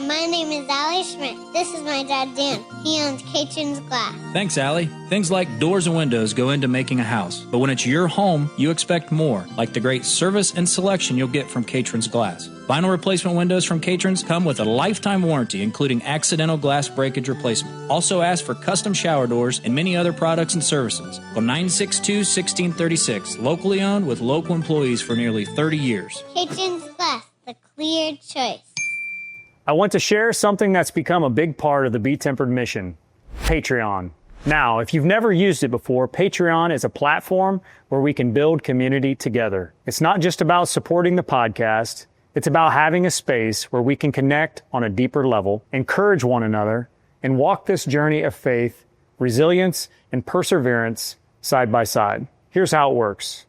my name is Allie Schmidt. This is my dad, Dan. He owns Caitlin's Glass. Thanks, Allie. Things like doors and windows go into making a house. But when it's your home, you expect more, like the great service and selection you'll get from Caitlin's Glass. Vinyl replacement windows from Caitlin's come with a lifetime warranty, including accidental glass breakage replacement. Also ask for custom shower doors and many other products and services. Call 962-1636, locally owned with local employees for nearly 30 years. Caitlin's Glass, the clear choice. I want to share something that's become a big part of the BeTempered mission, Patreon. Now, if you've never used it before, Patreon is a platform where we can build community together. It's not just about supporting the podcast. It's about having a space where we can connect on a deeper level, encourage one another, and walk this journey of faith, resilience, and perseverance side by side. Here's how it works.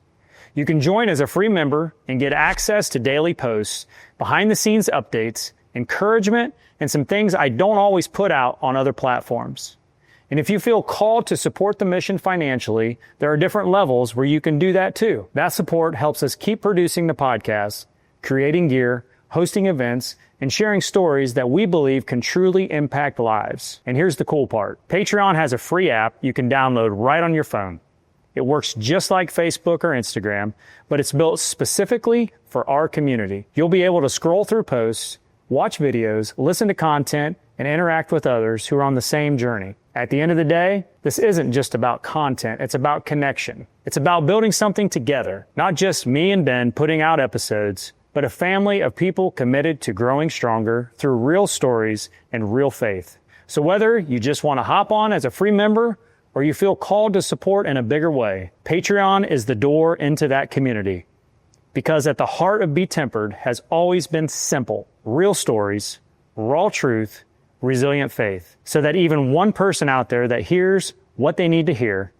You can join as a free member and get access to daily posts, behind-the-scenes updates, encouragement, and some things I don't always put out on other platforms. And if you feel called to support the mission financially, there are different levels where you can do that too. That support helps us keep producing the podcast, creating gear, hosting events, and sharing stories that we believe can truly impact lives. And here's the cool part. Patreon has a free app you can download right on your phone. It works just like Facebook or Instagram, but it's built specifically for our community. You'll be able to scroll through posts, watch videos, listen to content, and interact with others who are on the same journey. At the end of the day, this isn't just about content, it's about connection. It's about building something together, not just me and Ben putting out episodes, but a family of people committed to growing stronger through real stories and real faith. So whether you just want to hop on as a free member or you feel called to support in a bigger way, Patreon is the door into that community. Because at the heart of BeTempered has always been simple, real stories, raw truth, resilient faith, so that even one person out there that hears what they need to hear,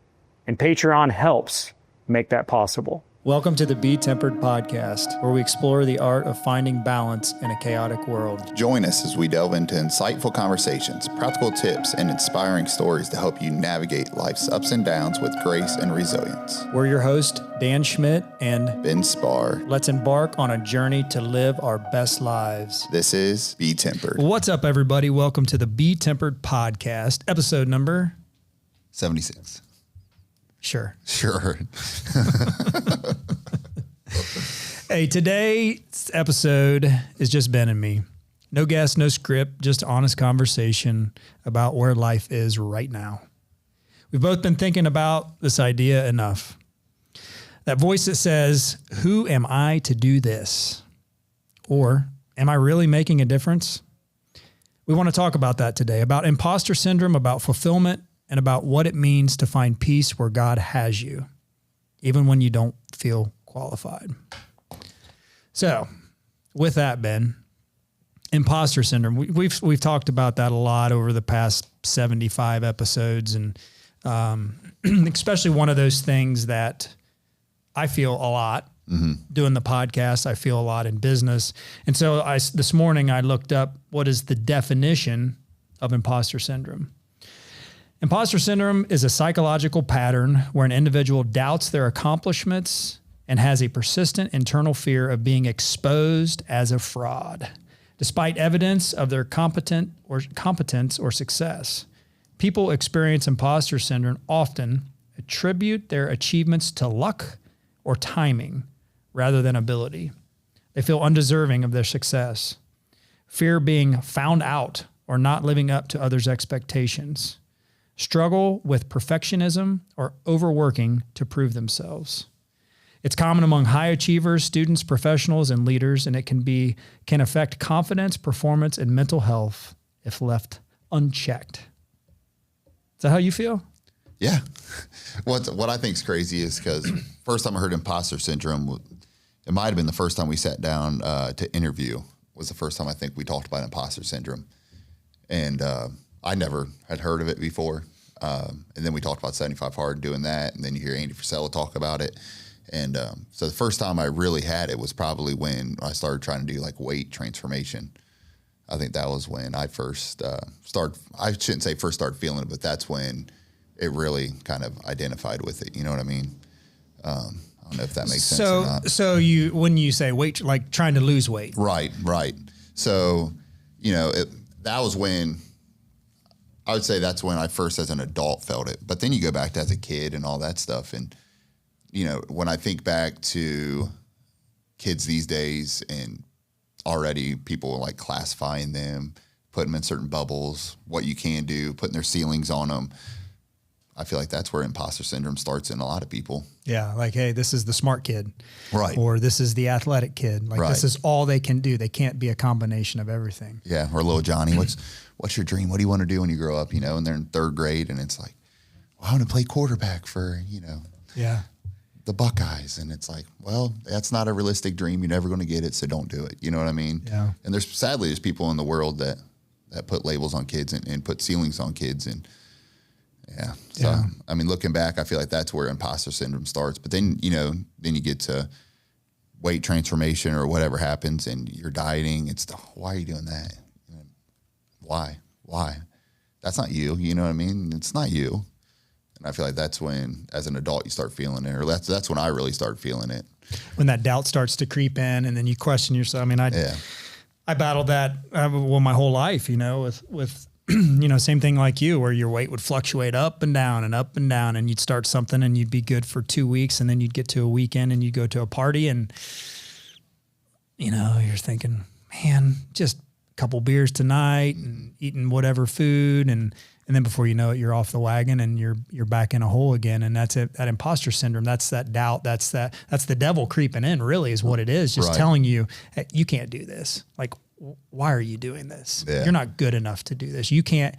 and Patreon helps make that possible. Welcome to the BeTempered podcast, where we explore the art of finding balance in a chaotic world. Join us as we delve into insightful conversations, practical tips, and inspiring stories to help you navigate life's ups and downs with grace and resilience. We're your host, Dan Schmidt and Ben Spahr. Let's embark on a journey to live our best lives. This is BeTempered. What's up, everybody? Welcome to the BeTempered podcast, episode number 76. Sure. Hey, today's episode is just Ben and me. No guest, no script, just honest conversation about where life is right now. We've both been thinking about this idea enough. That voice that says, who am I to do this? Or am I really making a difference? We want to talk about that today, about imposter syndrome, about fulfillment, and about what it means to find peace where God has you, even when you don't feel qualified. So, with that, Ben, imposter syndrome. We've talked about that a lot over the past 75 episodes, and especially one of those things that I feel a lot doing the podcast. I feel a lot in business, and so this morning I looked up what is the definition of imposter syndrome. Imposter syndrome is a psychological pattern where an individual doubts their accomplishments and has a persistent internal fear of being exposed as a fraud. Despite evidence of their competence or success, people experience imposter syndrome often attribute their achievements to luck or timing rather than ability. They feel undeserving of their success, fear being found out or not living up to others' expectations, struggle with perfectionism or overworking to prove themselves. It's common among high achievers, students, professionals, and leaders, and it can affect confidence, performance, and mental health if left unchecked. Is that how you feel? Yeah. What I think is crazy is because first time I heard imposter syndrome, it might have been the first time we sat down to interview, was the first time I think we talked about imposter syndrome. And I never had heard of it before. And then we talked about 75 Hard doing that. And then you hear Andy Frisella talk about it. And so the first time I really had it was probably when I started trying to do like weight transformation. I think that was when I first I shouldn't say first started feeling it, but that's when it really kind of identified with it. You know what I mean? I don't know if that makes sense or not. So when you say weight, like trying to lose weight. Right. So, that was when I would say that's when I first as an adult felt it. But then you go back to as a kid and all that stuff. And, when I think back to kids these days and already people like classifying them, putting them in certain bubbles, what you can do, putting their ceilings on them. I feel like that's where imposter syndrome starts in a lot of people. Yeah. Like, hey, this is the smart kid. Right. Or this is the athletic kid. Like this is all they can do. They can't be a combination of everything. Yeah. Or little Johnny, what's your dream? What do you want to do when you grow up? And they're in third grade and it's like, well, I want to play quarterback for, Yeah. the Buckeyes. And it's like, well, that's not a realistic dream. You're never going to get it. So don't do it. You know what I mean? Yeah. And there's people in the world that put labels on kids and put ceilings on kids. And yeah. So, I mean, looking back, I feel like that's where imposter syndrome starts. But then, then you get to weight transformation or whatever happens and you're dieting. Why are you doing that? Why? That's not you. You know what I mean? It's not you. And I feel like that's when, as an adult, you start feeling it, or that's when I really started feeling it. When that doubt starts to creep in, and then you question yourself. I mean, I battled that my whole life. With same thing like you, where your weight would fluctuate up and down, and you'd start something and you'd be good for 2 weeks, and then you'd get to a weekend and you'd go to a party, and you're thinking, man, just a couple beers tonight and eating whatever food, and then before you know it, you're off the wagon and you're back in a hole again. And that's it. That imposter syndrome, that's that doubt, that's the devil creeping in, really, is what it is. Just telling you, hey, you can't do this. Like, why are you doing this? Yeah. You're not good enough to do this. You can't,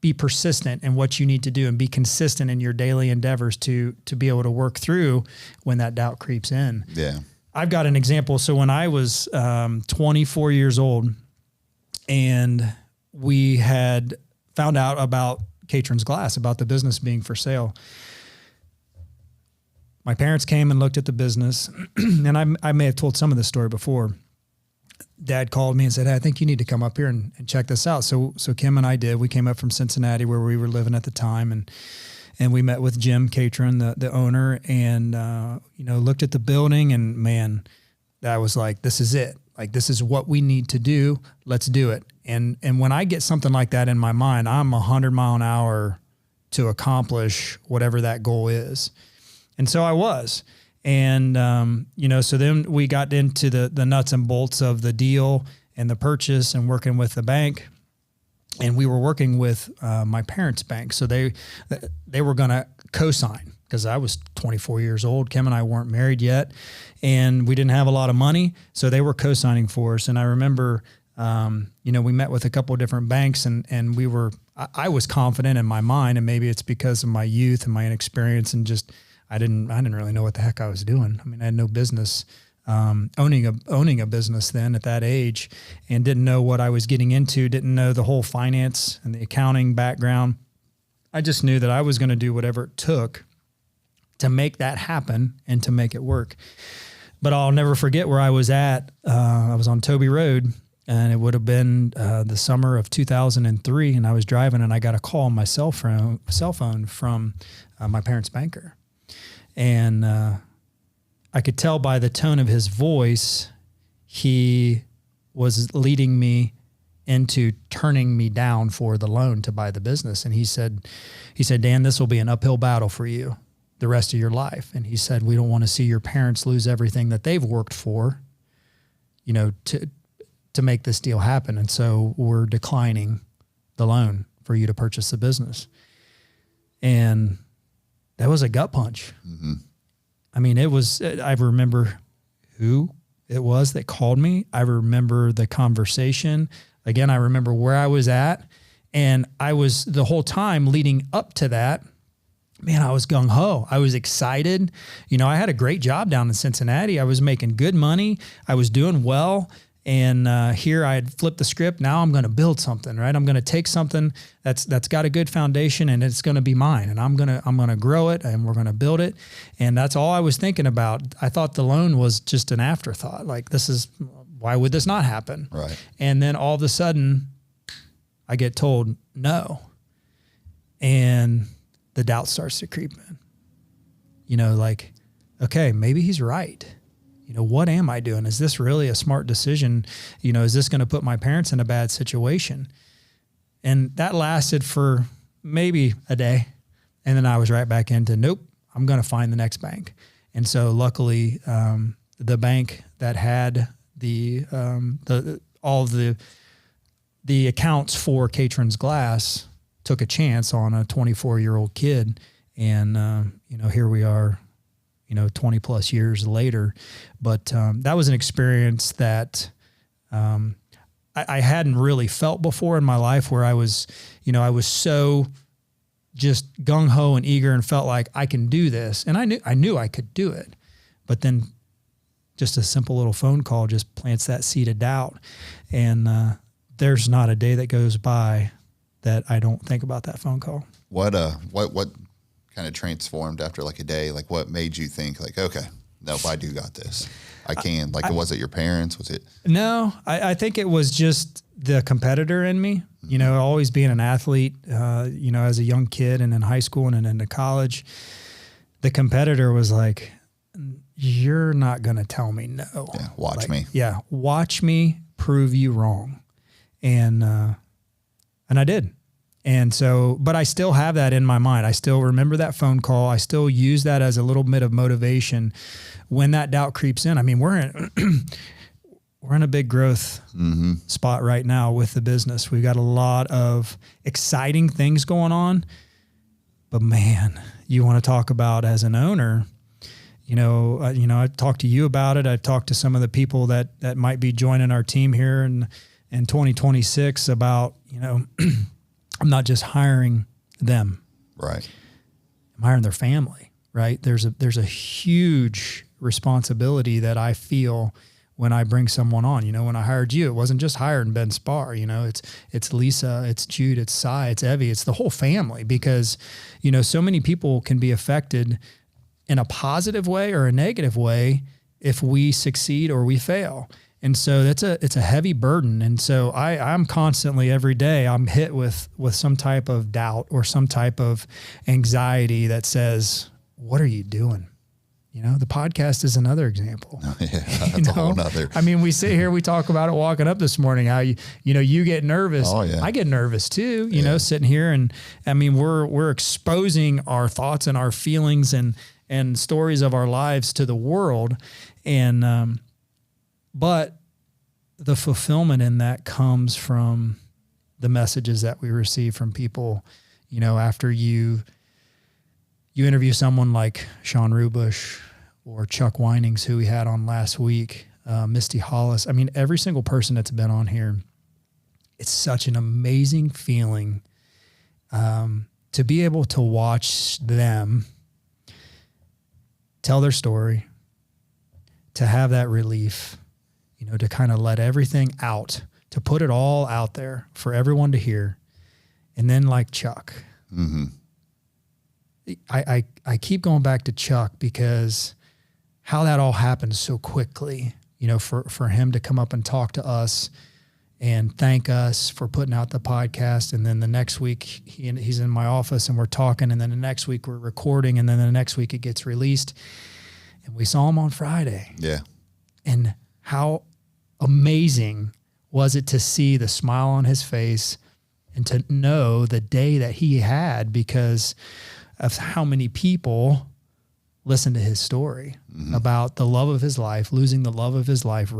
be persistent in what you need to do and be consistent in your daily endeavors to be able to work through when that doubt creeps in. Yeah. I've got an example. So when I was 24 years old, and we had found out about Catron's Glass, about the business being for sale, my parents came and looked at the business, and I may have told some of this story before. Dad called me and said, hey, I think you need to come up here and check this out. So Kim and I did. We came up from Cincinnati, where we were living at the time, and we met with Jim Catron, the owner, and looked at the building, and man, that was like, this is it. Like, this is what we need to do. Let's do it. And when I get something like that in my mind, I'm 100 mile an hour to accomplish whatever that goal is. And so I was. And, so then we got into the nuts and bolts of the deal and the purchase and working with the bank. And we were working with my parents' bank. So they were going to co-sign, because I was 24 years old. Kim and I weren't married yet, and we didn't have a lot of money. So they were co-signing for us. And I remember, we met with a couple of different banks, and I was confident in my mind, and maybe it's because of my youth and my inexperience, and just, I didn't really know what the heck I was doing. I mean, I had no business owning a business then at that age, and didn't know what I was getting into, didn't know the whole finance and the accounting background. I just knew that I was going to do whatever it took to make that happen and to make it work. But I'll never forget where I was at. I was on Toby Road, and it would have been the summer of 2003, and I was driving, and I got a call on my cell phone from my parents' banker. And I could tell by the tone of his voice, he was leading me into turning me down for the loan to buy the business. And he said, Dan, this will be an uphill battle for you the rest of your life. And he said, we don't want to see your parents lose everything that they've worked for, to make this deal happen. And so we're declining the loan for you to purchase the business. And that was a gut punch. Mm-hmm. I mean, I remember who it was that called me. I remember the conversation. Again, I remember where I was at, and I was, the whole time leading up to that, man, I was gung ho. I was excited. I had a great job down in Cincinnati. I was making good money. I was doing well. And here I had flipped the script. Now I'm going to build something, right? I'm going to take something that's got a good foundation, and it's going to be mine. And I'm going to grow it, and we're going to build it. And that's all I was thinking about. I thought the loan was just an afterthought. Like, why would this not happen? Right. And then all of a sudden I get told no. And the doubt starts to creep in. Like, okay, maybe he's right. what am I doing? Is this really a smart decision? Is this going to put my parents in a bad situation? And that lasted for maybe a day. And then I was right back into, nope, I'm going to find the next bank. And so luckily, the bank that had all of the accounts for Catron's Glass took a chance on a 24-year-old kid. And, here we are, 20 plus years later. But that was an experience that I hadn't really felt before in my life, where I was so just gung-ho and eager and felt like I can do this. And I knew I could do it. But then just a simple little phone call just plants that seed of doubt. And there's not a day that goes by that I don't think about that phone call. What kind of transformed after like a day? Like, what made you think like, okay, nope, I do got this. I can. Like, was it your parents? Was it? No, I think it was just the competitor in me. Always being an athlete, as a young kid and in high school and then into college, the competitor was like, you're not going to tell me no. Yeah, watch me. Yeah, watch me prove you wrong. And I did. And so, but I still have that in my mind. I still remember that phone call. I still use that as a little bit of motivation when that doubt creeps in. I mean, we're in a big growth spot right now with the business. We've got a lot of exciting things going on, but man, you want to talk about as an owner, I talked to you about it. I've talked to some of the people that might be joining our team here in 2026 about, I'm not just hiring them. Right. I'm hiring their family, right? There's a huge responsibility that I feel when I bring someone on. When I hired you, it wasn't just hiring Ben Spahr, it's Lisa, it's Jude, it's Cy, it's Evie, it's the whole family, because, so many people can be affected in a positive way or a negative way if we succeed or we fail. And so it's a heavy burden. And so I'm constantly, every day, I'm hit with some type of doubt or some type of anxiety that says, what are you doing? The podcast is another example. Yeah, that's a whole nother. I mean, we sit here, we talk about it walking up this morning, how you get nervous. Oh, yeah. I get nervous too, sitting here. And I mean, we're exposing our thoughts and our feelings and stories of our lives to the world. And, but the fulfillment in that comes from the messages that we receive from people, after you interview someone like Sean Rubush or Chuck Winings, who we had on last week, Misty Hollis. I mean, every single person that's been on here, it's such an amazing feeling to be able to watch them tell their story, to have that relief, to kind of let everything out, to put it all out there for everyone to hear. And then like Chuck, I keep going back to Chuck because how that all happened so quickly, for him to come up and talk to us and thank us for putting out the podcast. And then the next week he's in my office and we're talking. And then the next week we're recording. And then the next week it gets released. And we saw him on Friday. Yeah. And how amazing was it to see the smile on his face and to know the day that he had because of how many people listened to his story about the love of his life, losing the love of his life,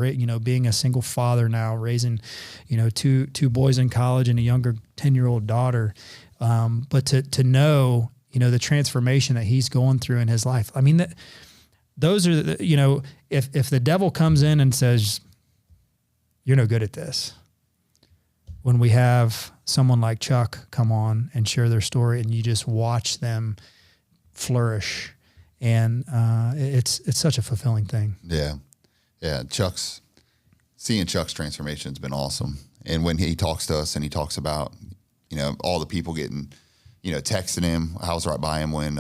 being a single father now, raising, two boys in college and a younger 10-year-old daughter. But to know, the transformation that he's going through in his life. I mean, those are if the devil comes in and says, you're no good at this, when we have someone like Chuck come on and share their story and you just watch them flourish, and it's such a fulfilling thing. Yeah. Seeing Chuck's transformation has been awesome. And when he talks to us and he talks about, all the people getting, texting him, I was right by him when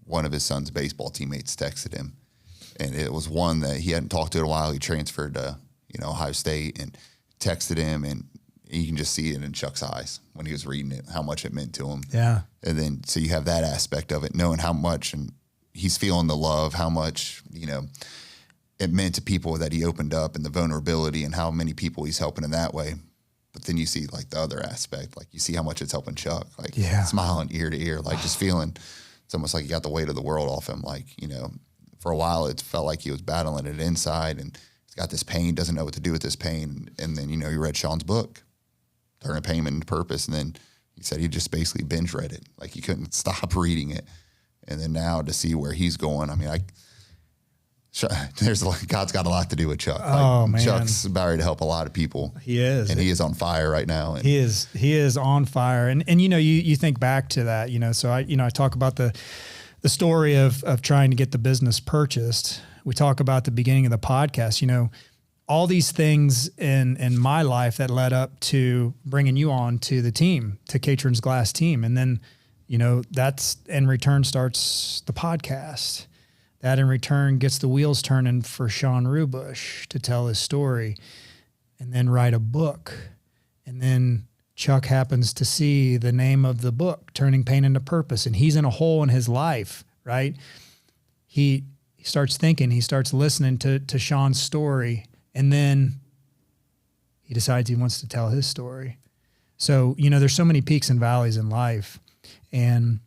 one of his son's baseball teammates texted him. And it was one that he hadn't talked to in a while. He transferred to, Ohio State and texted him, and you can just see it in Chuck's eyes when he was reading it, how much it meant to him. Yeah. And then, so you have that aspect of it, knowing how much, and he's feeling the love, how much, it meant to people that he opened up and the vulnerability and how many people he's helping in that way. But then you see like the other aspect, like you see how much it's helping Chuck, like smiling ear to ear, like just feeling, it's almost like he got the weight of the world off him. Like, you know, for a while it felt like he was battling it inside and he's got this pain, doesn't know what to do with this pain. And then, you know, he read Sean's book, Turning Pain into Purpose. And then he said he just basically binge read it. Like he couldn't stop reading it. And then now to see where he's going, I mean, God's got a lot to do with Chuck. Oh, man. Chuck's about ready to help a lot of people. He is. And he is on fire right now. And he is on fire. And you know, you think back to that, you know, so I talk about the story of trying to get the business purchased. We talk about the beginning of the podcast, you know, all these things in my life that led up to bringing you on to the team, to Catron's Glass team. And then, you know, that's in return starts the podcast. That in return gets the wheels turning for Sean Rubush to tell his story and then write a book. And then Chuck happens to see the name of the book, Turning Pain into Purpose, and he's in a hole in his life, right? He starts thinking, he starts listening to Sean's story, and then he decides he wants to tell his story. So, you know, there's so many peaks and valleys in life, and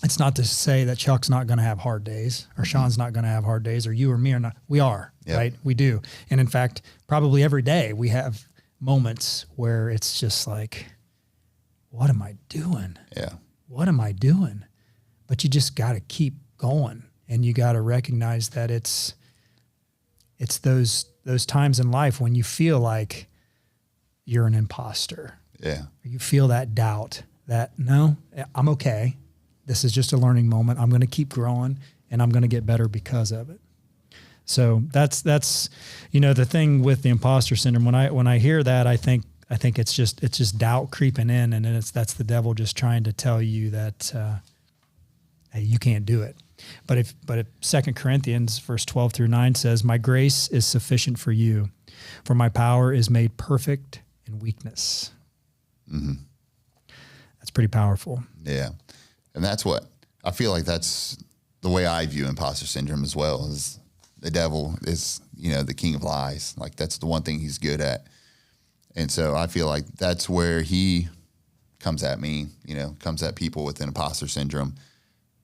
it's not to say that Chuck's not going to have hard days or Sean's not going to have hard days or you or me are not. We are, right? We do. And in fact, probably every day we have moments where it's just like, what am I doing? Yeah. What am I doing? But you just got to keep going and you got to recognize that it's those times in life when you feel like you're an imposter. Yeah. You feel that doubt that, no, I'm okay. This is just a learning moment. I'm going to keep growing and I'm going to get better because of it. So that's, you know, the thing with the imposter syndrome. When I hear that, I think it's just doubt creeping in, and that's the devil just trying to tell you that, hey, you can't do it. But if 2 Corinthians verse 12-9 says, my grace is sufficient for you, for my power is made perfect in weakness. Mm-hmm. That's pretty powerful. Yeah. And that's what I feel like that's the way I view imposter syndrome as well, is the devil is, you know, the king of lies. Like that's the one thing he's good at. And so I feel like that's where he comes at me, you know, comes at people with an imposter syndrome.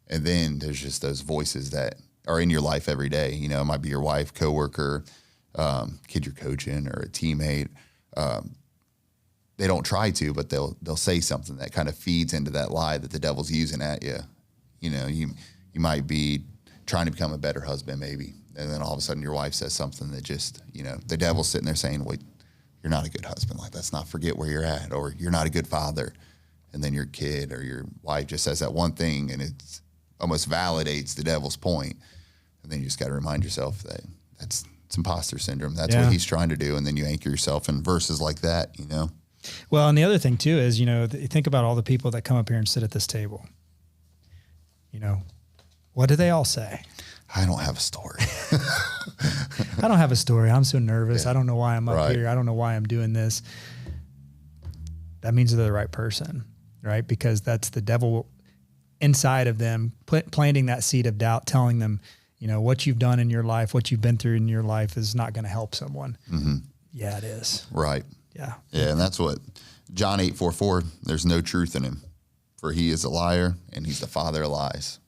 And then there's just those voices that are in your life every day. You know, it might be your wife, coworker, kid you're coaching, or a teammate. They don't try to, but they'll say something that kind of feeds into that lie that the devil's using at you. You know, you might be trying to become a better husband maybe, and then all of a sudden your wife says something that just, you know, the devil's sitting there saying, wait, you're not a good husband. Like, let's not forget where you're at, or you're not a good father. And then your kid or your wife just says that one thing and it almost validates the devil's point. And then you just got to remind yourself that it's imposter syndrome. That's what he's trying to do. And then you anchor yourself in verses like that, you know? Well, and the other thing too is, you know, think about all the people that come up here and sit at this table. You know, what do they all say? I don't have a story. I don't have a story. I'm so nervous. Yeah. I don't know why I'm up Right. here. I don't know why I'm doing this. That means they're the right person, right? Because that's the devil inside of them planting that seed of doubt, telling them, you know, what you've done in your life, what you've been through in your life is not going to help someone. Mm-hmm. Yeah, it is. Right. Yeah. Yeah, and that's what John 8:44, there's no truth in him, for he is a liar and he's the father of lies.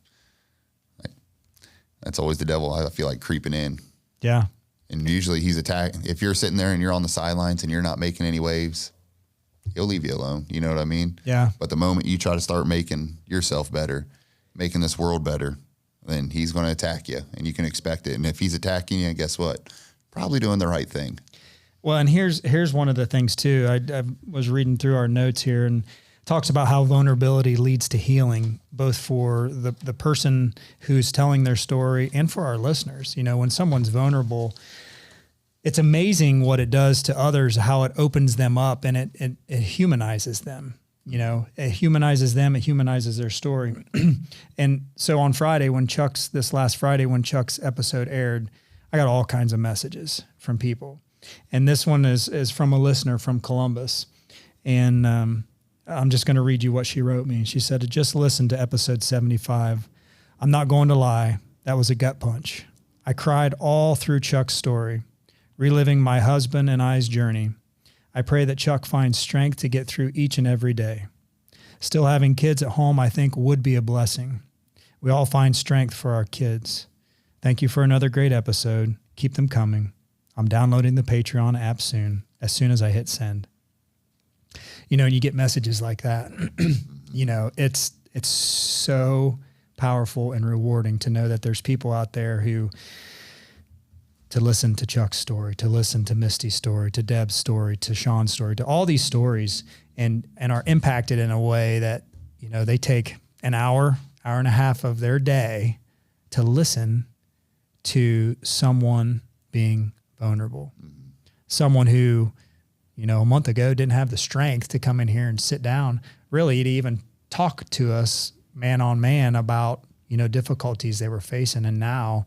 Like, that's always the devil, I feel like, creeping in. Yeah. And usually he's attacking. If you're sitting there and you're on the sidelines and you're not making any waves, he'll leave you alone. You know what I mean? Yeah. But the moment you try to start making yourself better, making this world better, then he's going to attack you, and you can expect it. And if he's attacking you, guess what? Probably doing the right thing. Well, and here's one of the things too. I was reading through our notes here and talks about how vulnerability leads to healing, both for the person who's telling their story and for our listeners. You know, when someone's vulnerable, it's amazing what it does to others, how it opens them up and it humanizes them. You know, it humanizes them, it humanizes their story. And so on Friday, this last Friday, when Chuck's episode aired, I got all kinds of messages from people. And this one is from a listener from Columbus. And I'm just going to read you what she wrote me. She said, just listen to episode 75. I'm not going to lie. That was a gut punch. I cried all through Chuck's story, reliving my husband and I's journey. I pray that Chuck finds strength to get through each and every day. Still having kids at home, I think, would be a blessing. We all find strength for our kids. Thank you for another great episode. Keep them coming. I'm downloading the Patreon app soon, as soon as I hit send. You know, and you get messages like that. You know, it's so powerful and rewarding to know that there's people out there who, to listen to Chuck's story, to listen to Misty's story, to Deb's story, to Sean's story, to all these stories, and are impacted in a way that, you know, they take an hour and a half of their day to listen to someone being vulnerable. Someone who, you know, a month ago didn't have the strength to come in here and sit down, really to even talk to us man on man about, you know, difficulties they were facing. And now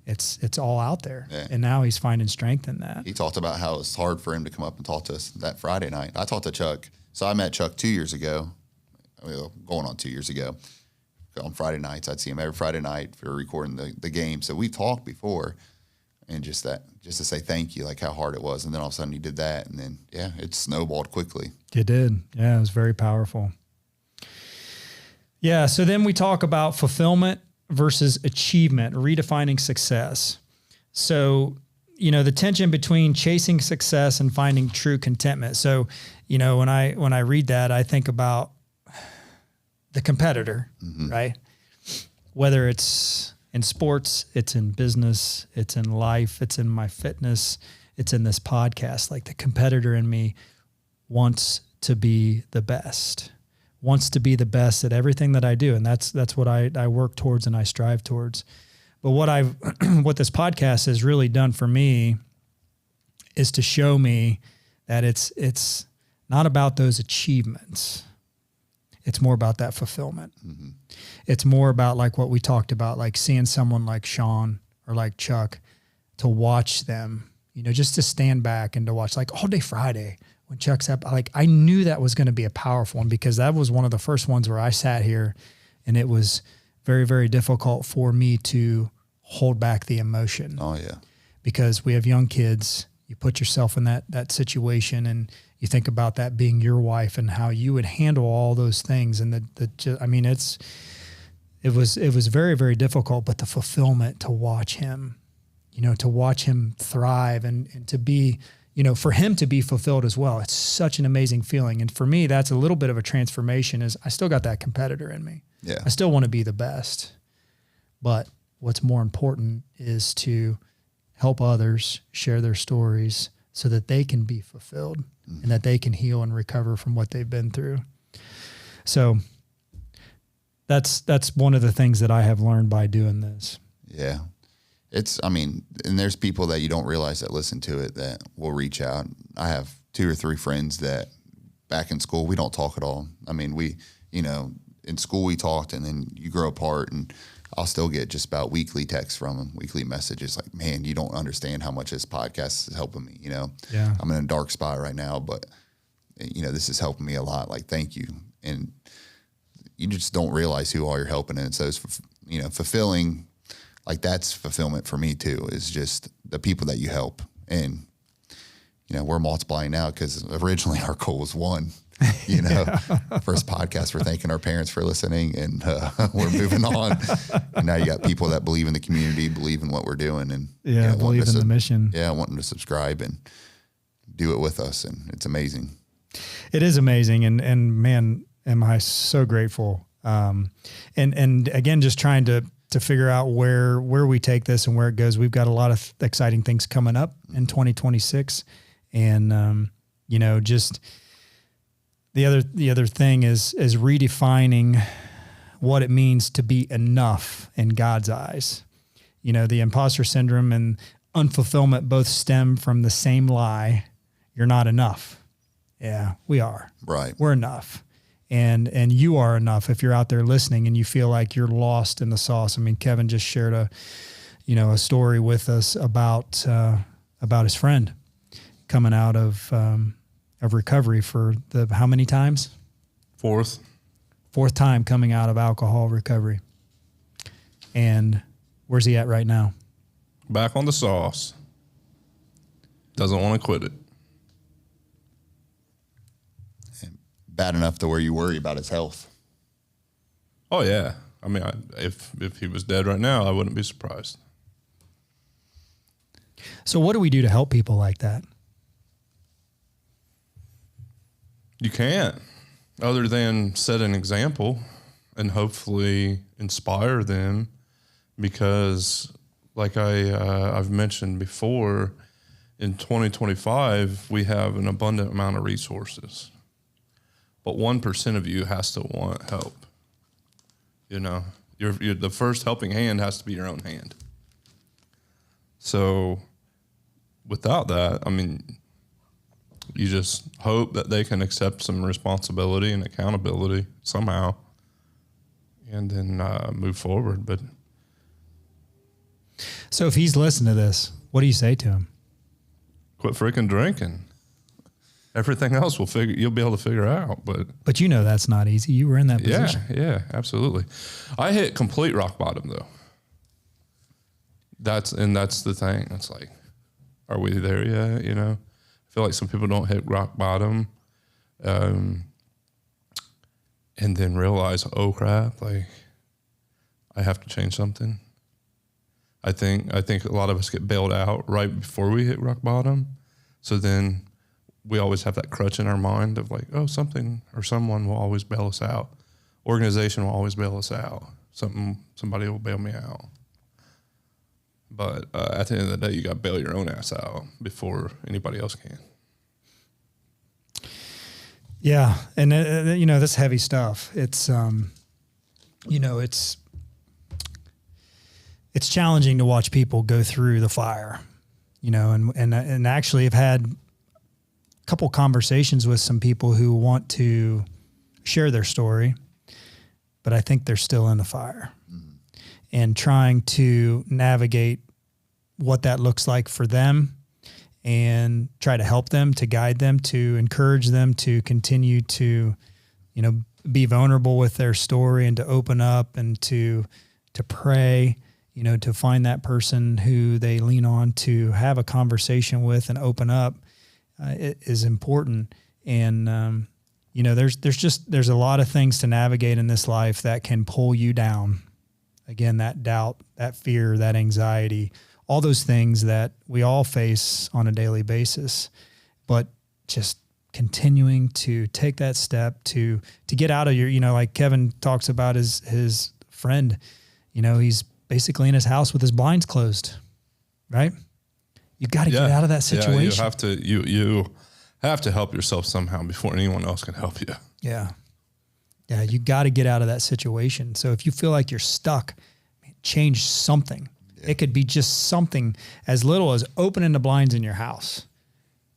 it's all out there. Yeah. And now he's finding strength in that. He talked about how it's hard for him to come up and talk to us that Friday night. I talked to Chuck. So I met Chuck 2 years ago, going on 2 years ago. On Friday nights, I'd see him every Friday night for recording the game. So we talked before, and just to say thank you, like how hard it was. And then all of a sudden he did that. And then, yeah, it snowballed quickly. It did. Yeah, it was very powerful. Yeah, so then we talk about fulfillment versus achievement, redefining success. So, you know, the tension between chasing success and finding true contentment. So, you know, when I read that, I think about the competitor, right? Whether it's in sports, it's in business, it's in life, it's in my fitness, it's in this podcast. Like the competitor in me wants to be the best, wants to be the best at everything that I do. And that's what I work towards and I strive towards. But what this podcast has really done for me is to show me that it's not about those achievements. It's more about that fulfillment. Mm-hmm. It's more about like what we talked about, like seeing someone like Sean or like Chuck, to watch them, you know, just to stand back and to watch, like All Day Friday when Chuck's up. Like I knew that was going to be a powerful one because that was one of the first ones where I sat here and it was very, very difficult for me to hold back the emotion. Oh yeah. Because we have young kids. You put yourself in that situation and you think about that being your wife and how you would handle all those things. And it was very, very difficult, but the fulfillment to watch him, you know, to watch him thrive and to be, you know, for him to be fulfilled as well. It's such an amazing feeling. And for me, that's a little bit of a transformation is I still got that competitor in me. Yeah. I still want to be the best, but what's more important is to help others share their stories so that they can be fulfilled and that they can heal and recover from what they've been through. So that's one of the things that I have learned by doing this. Yeah. And there's people that you don't realize that listen to it that will reach out. I have 2 or 3 friends that back in school, we don't talk at all. I mean, in school we talked and then you grow apart and I'll still get just about weekly texts from them, weekly messages like, man, you don't understand how much this podcast is helping me. You know, yeah. I'm in a dark spot right now, but you know, this is helping me a lot. Like, thank you. And you just don't realize who all you're helping. And so it's, you know, fulfilling, like that's fulfillment for me too, is just the people that you help. And, you know, we're multiplying now because originally our goal was 1. You know, first podcast, we're thanking our parents for listening and we're moving on. And now you got people that believe in the community, believe in what we're doing and believe in the mission. Yeah. Wanting to subscribe and do it with us. And it's amazing. It is amazing. And man, am I so grateful. And again, just trying to figure out where we take this and where it goes. We've got a lot of exciting things coming up in 2026 and, you know, just, the other thing is redefining what it means to be enough in God's eyes. You know, the imposter syndrome and unfulfillment both stem from the same lie. You're not enough. Yeah, we are. Right. We're enough. And you are enough if you're out there listening and you feel like you're lost in the sauce. I mean, Kevin just shared a story with us about his friend coming out of recovery for how many times? Fourth Fourth time coming out of alcohol recovery. And Where's he at right now? Back on the sauce. Doesn't want to quit it. Bad enough to where you worry about his health. Oh yeah. I mean, if he was dead right now, I wouldn't be surprised. So what do we do to help people like that? You can't, other than set an example and hopefully inspire them, because like I've mentioned before, in 2025, we have an abundant amount of resources, but 1% of you has to want help. You know, you're the first helping hand has to be your own hand. So without that, I mean, you just hope that they can accept some responsibility and accountability somehow, and then move forward. But So if he's listening to this, what do you say to him? quit freaking drinking. Everything else you'll be able to figure out. But you know that's not easy. You were in that position. Yeah, absolutely. I hit complete rock bottom though. That's the thing. It's like, are we there yet? You know, I feel like some people don't hit rock bottom, and then realize, oh crap, like I have to change something. I think a lot of us get bailed out right before we hit rock bottom. So then we always have that crutch in our mind of like, oh, something or someone will always bail us out. Organization will always bail us out. Somebody will bail me out. But at the end of the day, you got to bail your own ass out before anybody else can. Yeah. And, you know, that's heavy stuff. It's, you know, it's challenging to watch people go through the fire, you know, and actually have had a couple conversations with some people who want to share their story, but I think they're still in the fire and trying to navigate what that looks like for them and try to help them, to guide them, to encourage them to continue to, you know, be vulnerable with their story and to open up and to pray, you know, to find that person who they lean on to have a conversation with and open up is important. And, you know, there's a lot of things to navigate in this life that can pull you down. Again, that doubt, that fear, that anxiety, all those things that we all face on a daily basis, but just continuing to take that step to get out of your, you know, like Kevin talks about his friend, you know, he's basically in his house with his blinds closed, right? You got to get out of that situation. Yeah, you have to help yourself somehow before anyone else can help you. Yeah. Yeah, you got to get out of that situation. So if you feel like you're stuck, change something. Yeah. It could be just something as little as opening the blinds in your house,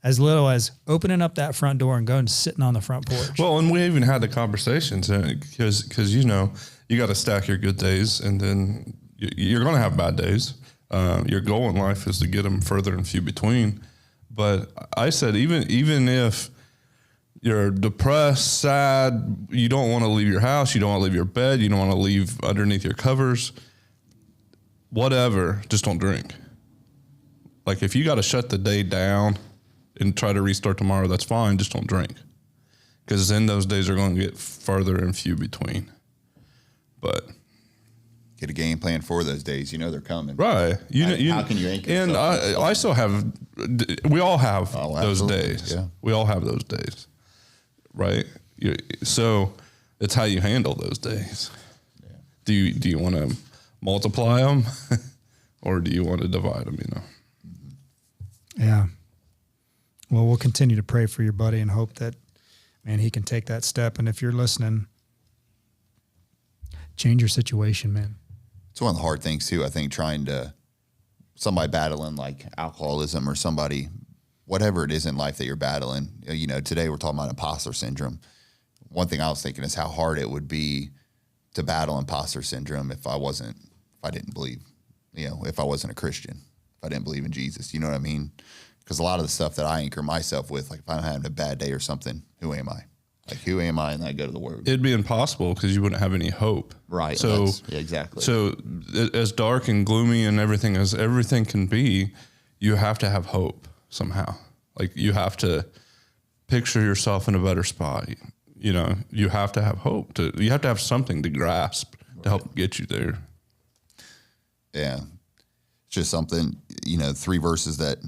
as little as opening up that front door and going and sitting on the front porch. Well, and we even had the conversations because you know, you got to stack your good days, and then you're going to have bad days. Your goal in life is to get them further and few between. But I said, even if you're depressed, sad, you don't want to leave your house, you don't want to leave your bed, you don't want to leave underneath your covers, whatever, just don't drink. Like if you got to shut the day down and try to restart tomorrow, that's fine, just don't drink. Because then those days are going to get further and few between. But get a game plan for those days. You know they're coming. Right. How can you anchor and I still have, we all have those days. Yeah. We all have those days. Right. So it's how you handle those days. Yeah. Do you want to multiply them or do you want to divide them, you know? Yeah. Well, we'll continue to pray for your buddy and hope that, man, he can take that step. And if you're listening, change your situation, man. It's one of the hard things too. I think somebody battling like alcoholism or somebody, whatever it is in life that you're battling, you know, today we're talking about imposter syndrome. One thing I was thinking is how hard it would be to battle imposter syndrome if I didn't believe, you know, if I wasn't a Christian, if I didn't believe in Jesus, you know what I mean? Because a lot of the stuff that I anchor myself with, like if I'm having a bad day or something, who am I? Like, who am I? And I go to the Word. It'd be impossible because you wouldn't have any hope. Right. So yeah, exactly. So as dark and gloomy and everything as everything can be, you have to have hope somehow. Like, you have to picture yourself in a better spot. You know, you have to have hope. You have to have something to grasp to help get you there. Yeah. It's just something, 3 verses that,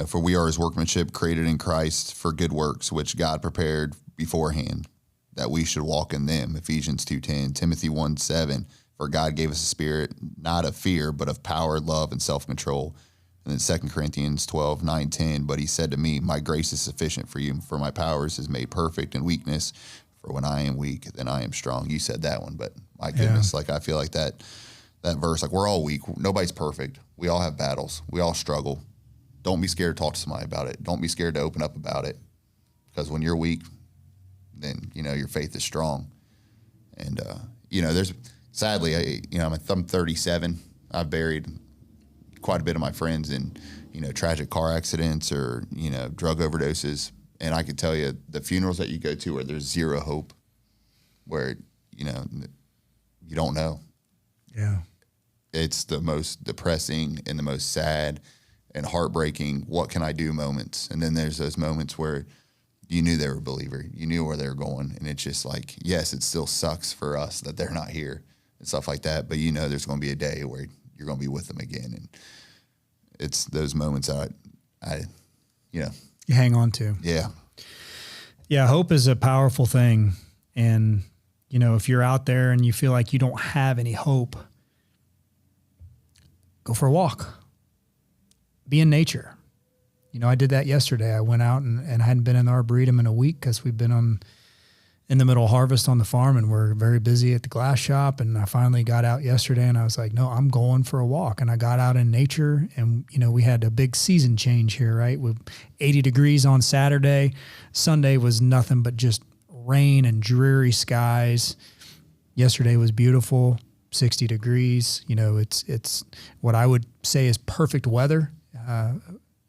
for we are his workmanship created in Christ for good works, which God prepared beforehand that we should walk in them. Ephesians 2:10, Timothy 1:7, for God gave us a spirit, not of fear, but of power, love, and self-control. And then 2 Corinthians 12:9-10, but he said to me, my grace is sufficient for you, for my powers is made perfect in weakness. For when I am weak, then I am strong. You said that one, but my goodness, like, I feel like that verse, like, we're all weak. Nobody's perfect. We all have battles. We all struggle. Don't be scared to talk to somebody about it. Don't be scared to open up about it. Because when you're weak, then, your faith is strong. And, there's, sadly, I'm 37. I've buried quite a bit of my friends in, tragic car accidents or, drug overdoses. And I can tell you the funerals that you go to where there's zero hope, where, you don't know. Yeah. It's the most depressing and the most sad and heartbreaking, what can I do moments. And then there's those moments where you knew they were a believer. You knew where they were going. And it's just like, yes, it still sucks for us that they're not here and stuff like that. But there's going to be a day where you're going to be with them again. And it's those moments that you hang on to. Yeah. Yeah. Hope is a powerful thing. And, if you're out there and you feel like you don't have any hope, go for a walk. Be in nature. I did that yesterday. I went out and hadn't been in the Arboretum in a week because we've been in the middle of harvest on the farm and we're very busy at the glass shop. And I finally got out yesterday and I was like, no, I'm going for a walk. And I got out in nature and, we had a big season change here, right? With 80 degrees on Saturday. Sunday was nothing but just rain and dreary skies. Yesterday was beautiful, 60 degrees. It's what I would say is perfect weather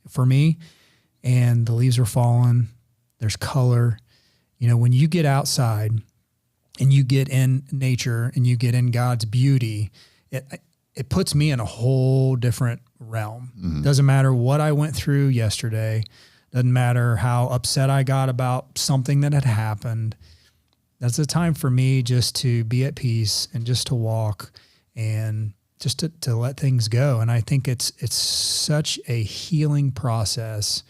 for me. And the leaves are falling. There's color. When you get outside and you get in nature and you get in God's beauty, it puts me in a whole different realm. Mm-hmm. Doesn't matter what I went through yesterday. Doesn't matter how upset I got about something that had happened. That's a time for me just to be at peace and just to walk and just to let things go. And I think it's such a healing process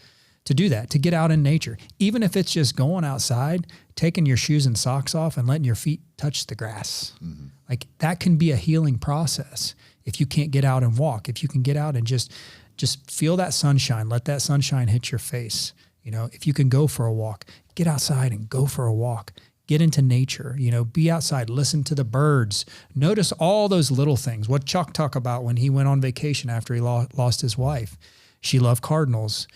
to do that, to get out in nature. Even if it's just going outside, taking your shoes and socks off and letting your feet touch the grass. Mm-hmm. Like, that can be a healing process. If you can't get out and walk, if you can get out and just feel that sunshine, let that sunshine hit your face. If you can go for a walk, get outside and go for a walk. Get into nature, be outside, listen to the birds. Notice all those little things. What Chuck talked about when he went on vacation after he lost his wife. She loved cardinals.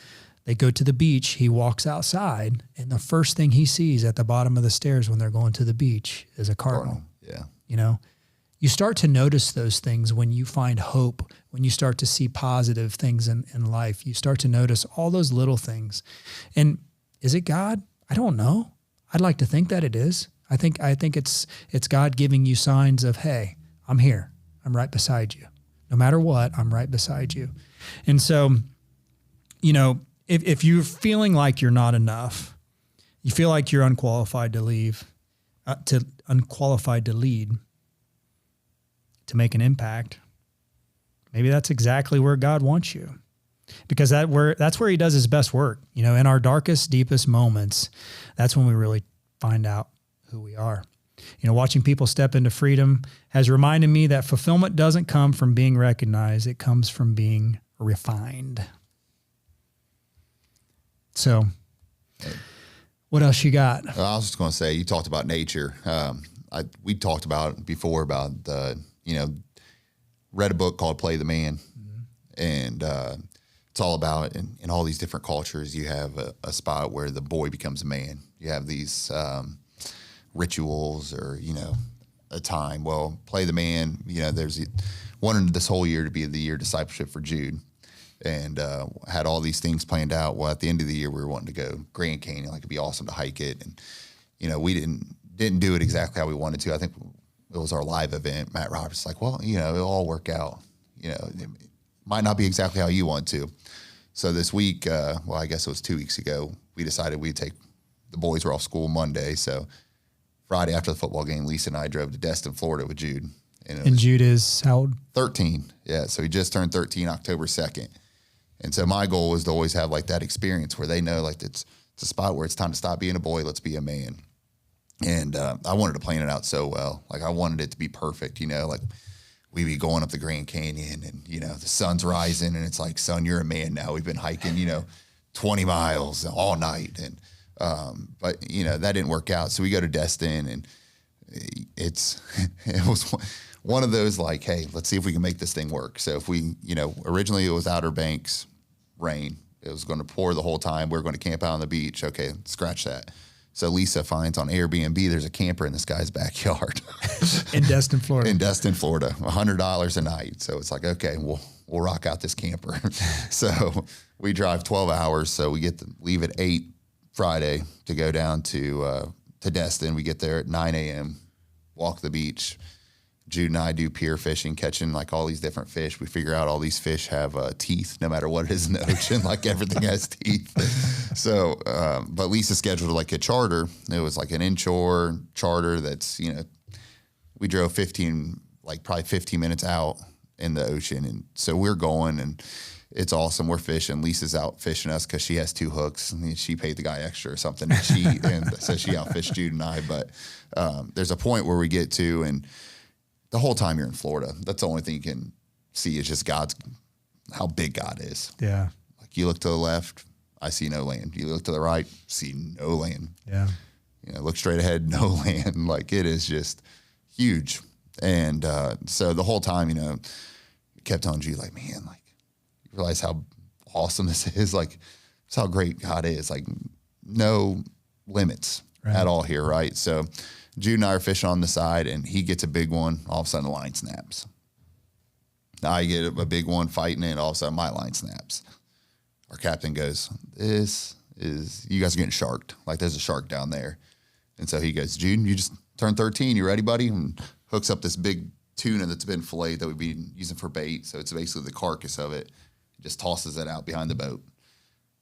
They go to the beach. He walks outside, and the first thing he sees at the bottom of the stairs when they're going to the beach is a cardinal. Yeah. You start to notice those things when you find hope, when you start to see positive things in life. You start to notice all those little things. And is it God? I don't know. I'd like to think that it is. I think it's God giving you signs of, hey, I'm here. I'm right beside you. No matter what, I'm right beside you. And so, if you're feeling like you're not enough, you feel like you're unqualified to lead, to make an impact, maybe that's exactly where God wants you. Because that's where he does his best work. In our darkest, deepest moments, that's when we really find out who we are. Watching people step into freedom has reminded me that fulfillment doesn't come from being recognized. It comes from being refined. So what else you got? I was just going to say, you talked about nature. We talked about before about read a book called Play the Man. Mm-hmm. And it's all about, in all these different cultures, you have a spot where the boy becomes a man. You have these rituals or, a time. Well, Play the Man, there's wanted this whole year to be the year discipleship for Jude. And had all these things planned out. Well, at the end of the year, we were wanting to go Grand Canyon. Like, it'd be awesome to hike it. And, we didn't do it exactly how we wanted to. I think it was our live event. Matt Roberts like, well, it'll all work out. It might not be exactly how you want to. So this week, I guess it was 2 weeks ago, we decided the boys were off school Monday. So Friday after the football game, Lisa and I drove to Destin, Florida with Jude. And Jude is how old? 13. Yeah. So he just turned 13 October 2nd. And so my goal was to always have like that experience where they know like it's a spot where it's time to stop being a boy. Let's be a man. And I wanted to plan it out so well. Like I wanted it to be perfect, like we be going up the Grand Canyon and, the sun's rising and it's like, son, you're a man now. We've been hiking, 20 miles all night. And, but that didn't work out. So we go to Destin and it was one of those like, hey, let's see if we can make this thing work. So if we, originally it was Outer Banks rain. It was going to pour the whole time. We were going to camp out on the beach. Okay, scratch that. So Lisa finds on Airbnb, there's a camper in this guy's backyard. In Destin, Florida. In Destin, Florida, $100 a night. So it's like, okay, we'll rock out this camper. So we drive 12 hours. So we get to leave at 8 Friday to go down to Destin. We get there at 9 a.m., walk the beach. Jude and I do pier fishing, catching like all these different fish. We figure out all these fish have teeth, no matter what it is in the ocean. Like everything has teeth. So, but Lisa scheduled like a charter. It was like an inshore charter that's, we drove probably 15 minutes out in the ocean. And so we're going and it's awesome. We're fishing. Lisa's out fishing us because she has 2 hooks. And she paid the guy extra or something. And so she outfished Jude and I. But there's a point where we get to, and the whole time you're in Florida, that's the only thing you can see is just how big God is. Yeah. Like you look to the left, I see no land. You look to the right, see no land. Yeah. Look straight ahead, no land. Like it is just huge. And so the whole time, kept telling Jude, like, man, like you realize how awesome this is. Like it's how great God is. Like no limits at all here, right? So Jude and I are fishing on the side, and he gets a big one. All of a sudden, the line snaps. I get a big one fighting it, and all of a sudden, my line snaps. Our captain goes, you guys are getting sharked. Like, there's a shark down there. And so he goes, Jude, you just turned 13. You ready, buddy? And hooks up this big tuna that's been filleted that we've been using for bait. So it's basically the carcass of it. Just tosses it out behind the boat.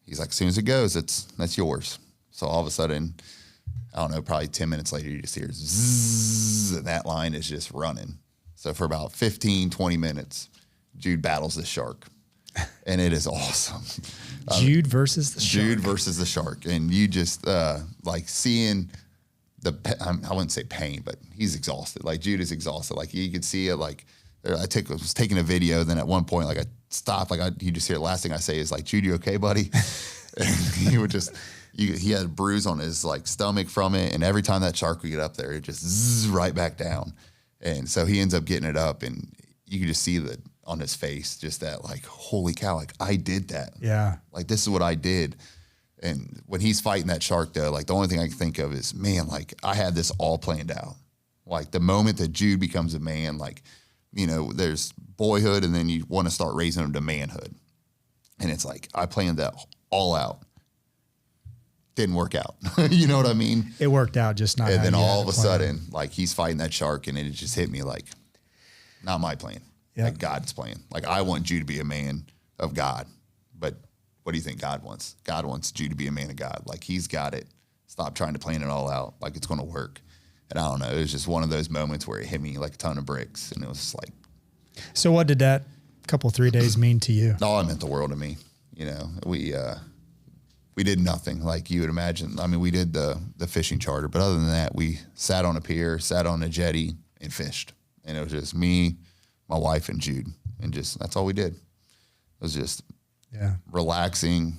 He's like, as soon as it goes, that's yours. So all of a sudden, I don't know, probably 10 minutes later, you just hear zzz, and that line is just running. So for about 15, 20 minutes, Jude battles this shark, and it is awesome. Jude versus the shark. Jude versus the shark. And you just like seeing I wouldn't say pain, but he's exhausted. Like Jude is exhausted. Like you could see it. Like I was taking a video. Then at one point, like I stopped. Like you just hear the last thing I say is like, Jude, you okay, buddy? And he would just... he had a bruise on his like stomach from it, and every time that shark would get up there, it just zzz right back down. And so he ends up getting it up, and you can just see that on his face, just that like, holy cow, like I did that. Yeah. Like this is what I did. And when he's fighting that shark though, like the only thing I can think of is, man, like I had this all planned out. Like the moment that Jude becomes a man, like, there's boyhood and then you want to start raising him to manhood. And it's like, I planned that all out. Didn't work out. You know what I mean? It worked out, just not. And then all of a sudden, like he's fighting that shark, and it just hit me like, not my plan. Yep. Like God's plan. Like I want you to be a man of God, but what do you think God wants? God wants you to be a man of God. Like he's got it. Stop trying to plan it all out. Like it's going to work. And I don't know. It was just one of those moments where it hit me like a ton of bricks, and it was just like. So what did that couple 3 days mean to you? Oh, it meant the world to me. We did nothing like you would imagine. I mean, we did the fishing charter, but other than that, we sat on a pier, sat on a jetty, and fished. And it was just me, my wife, and Jude, and just that's all we did. It was just relaxing.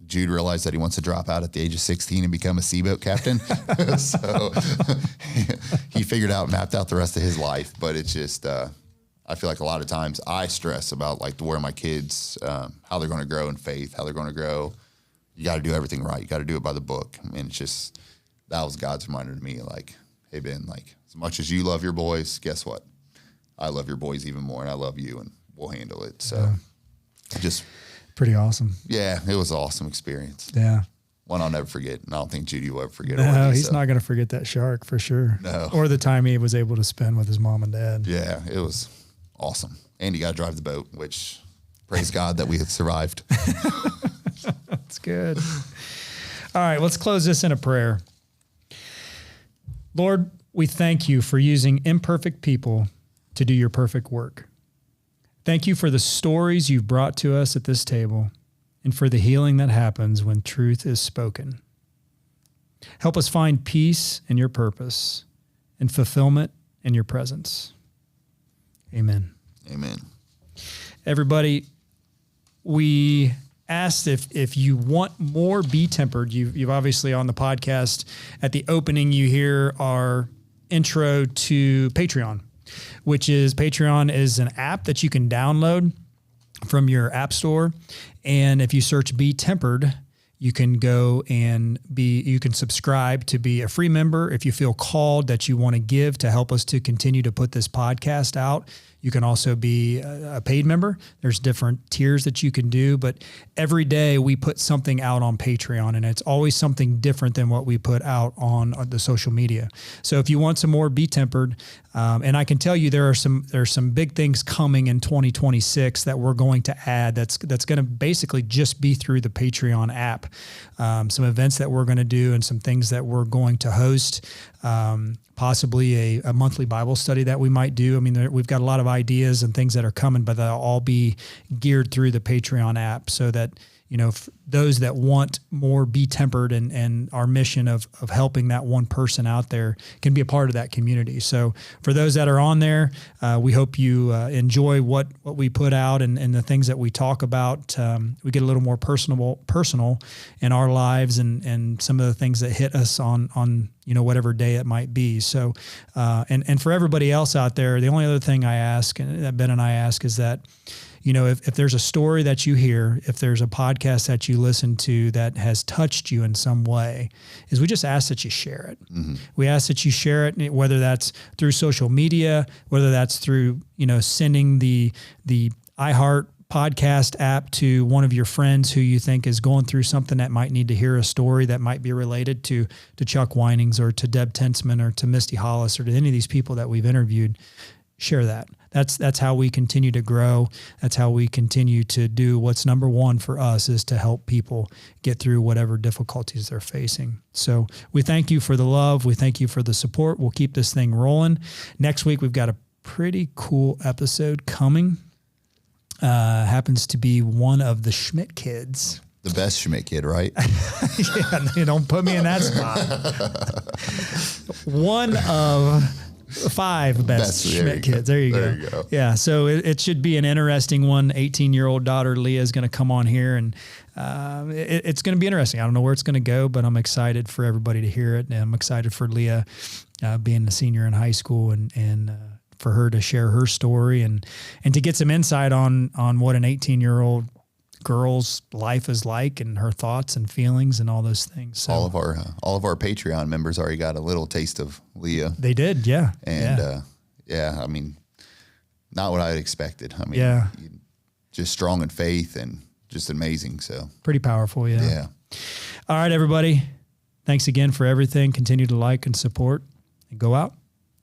Jude realized that he wants to drop out at the age of 16 and become a seaboat captain. So he figured out, mapped out the rest of his life. But it's just, I feel like a lot of times I stress about like where my kids, how they're going to grow in faith, how they're going to grow. You got to do everything right. You got to do it by the book. And it's just, that was God's reminder to me. Like, hey, Ben, like as much as you love your boys, guess what? I love your boys even more, and I love you, and we'll handle it. So just pretty awesome. Yeah, it was an awesome experience. Yeah. one I'll never forget. And I don't think Judy will ever forget. No, he's not going to forget that shark for sure. No. Or the time he was able to spend with his mom and dad. Yeah, it was awesome. And you got to drive the boat, which praise God that we had survived. That's good. All right, let's close this in a prayer. Lord, we thank you for using imperfect people to do your perfect work. Thank you for the stories you've brought to us at this table and for the healing that happens when truth is spoken. Help us find peace in your purpose and fulfillment in your presence. Amen. Amen. Everybody, we asked if you want more BeTempered. You've obviously on the podcast at the opening, you hear our intro to Patreon, which is Patreon is an app that you can download from your app store. And if you search BeTempered, you can go and you can subscribe to be a free member. If you feel called that you want to give to help us to continue to put this podcast out, you can also be a paid member. There's different tiers that you can do, but every day we put something out on Patreon, and it's always something different than what we put out on the social media. So if you want some more BeTempered, and I can tell you there's some big things coming in 2026 that we're going to add. That's going to basically just be through the Patreon app. Some events that we're going to do and some things that we're going to host. Possibly a monthly Bible study that we might do. I mean, we've got a lot of ideas and things that are coming, but they'll all be geared through the Patreon app so that, those that want more BeTempered and our mission of helping that one person out there can be a part of that community. So for those that are on there, we hope you enjoy what we put out and the things that we talk about. We get a little more personal in our lives and some of the things that hit us on whatever day it might be. So, and for everybody else out there, the only other thing I ask, and that Ben and I ask, is that, if there's a story that you hear, if there's a podcast that you listen to that has touched you in some way, is we just ask that you share it. Mm-hmm. We ask that you share it, whether that's through social media, whether that's through, sending the iHeart podcast app to one of your friends who you think is going through something that might need to hear a story that might be related to Chuck Winings or to Deb Tensman or to Misty Hollis or to any of these people that we've interviewed. Share that. That's how we continue to grow. That's how we continue to do what's number one for us, is to help people get through whatever difficulties they're facing. So we thank you for the love. We thank you for the support. We'll keep this thing rolling. Next week, we've got a pretty cool episode coming. Happens to be one of the Schmidt kids. The best Schmidt kid, right? Yeah, don't put me in that spot. One of 5 best Schmidt kids. There you go. Yeah, so it should be an interesting one. 18-year-old daughter Leah is going to come on here, and it's going to be interesting. I don't know where it's going to go, but I'm excited for everybody to hear it, and I'm excited for Leah being a senior in high school and for her to share her story and to get some insight on what an 18-year-old girl's life is like and her thoughts and feelings and all those things. So all of our Patreon members already got a little taste of Leah. They did, yeah. And I mean, not what I had expected. I mean, just strong in faith and just amazing. So pretty powerful, yeah. All right, everybody. Thanks again for everything. Continue to like and support and go out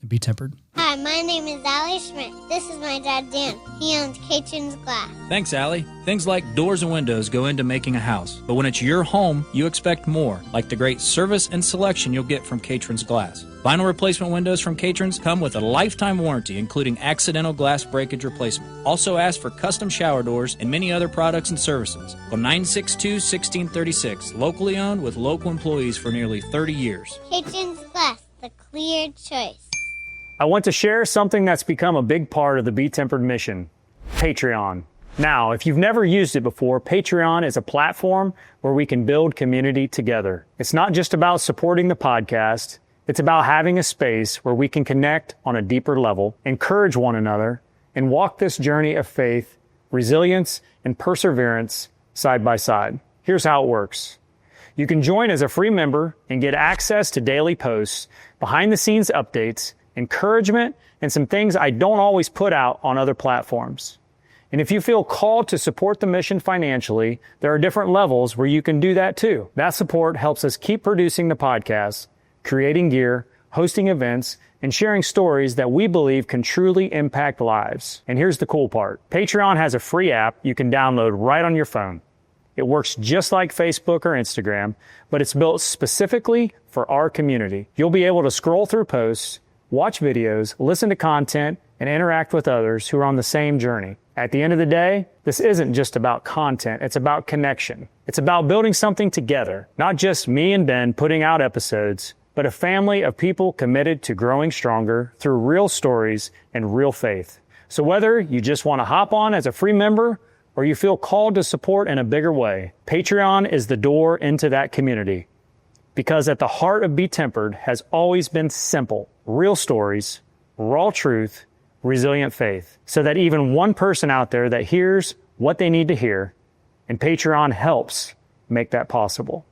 and be tempered. Hi, my name is Allie Schmidt. This is my dad, Dan. He owns Caitlin's Glass. Thanks, Allie. Things like doors and windows go into making a house. But when it's your home, you expect more, like the great service and selection you'll get from Caitlin's Glass. Vinyl replacement windows from Caitlin's come with a lifetime warranty, including accidental glass breakage replacement. Also ask for custom shower doors and many other products and services. Call 962-1636, locally owned with local employees for nearly 30 years. Caitlin's Glass, the clear choice. I want to share something that's become a big part of the BeTempered mission, Patreon. Now, if you've never used it before, Patreon is a platform where we can build community together. It's not just about supporting the podcast. It's about having a space where we can connect on a deeper level, encourage one another, and walk this journey of faith, resilience, and perseverance side by side. Here's how it works. You can join as a free member and get access to daily posts, behind-the-scenes updates, encouragement, and some things I don't always put out on other platforms. And if you feel called to support the mission financially, there are different levels where you can do that too. That support helps us keep producing the podcast, creating gear, hosting events, and sharing stories that we believe can truly impact lives. And here's the cool part. Patreon has a free app you can download right on your phone. It works just like Facebook or Instagram, but it's built specifically for our community. You'll be able to scroll through posts, watch videos, listen to content, and interact with others who are on the same journey. At the end of the day, this isn't just about content, it's about connection. It's about building something together, not just me and Ben putting out episodes, but a family of people committed to growing stronger through real stories and real faith. So whether you just want to hop on as a free member or you feel called to support in a bigger way, Patreon is the door into that community. Because at the heart of BeTempered has always been simple, real stories, raw truth, resilient faith, so that even one person out there that hears what they need to hear, and Patreon helps make that possible.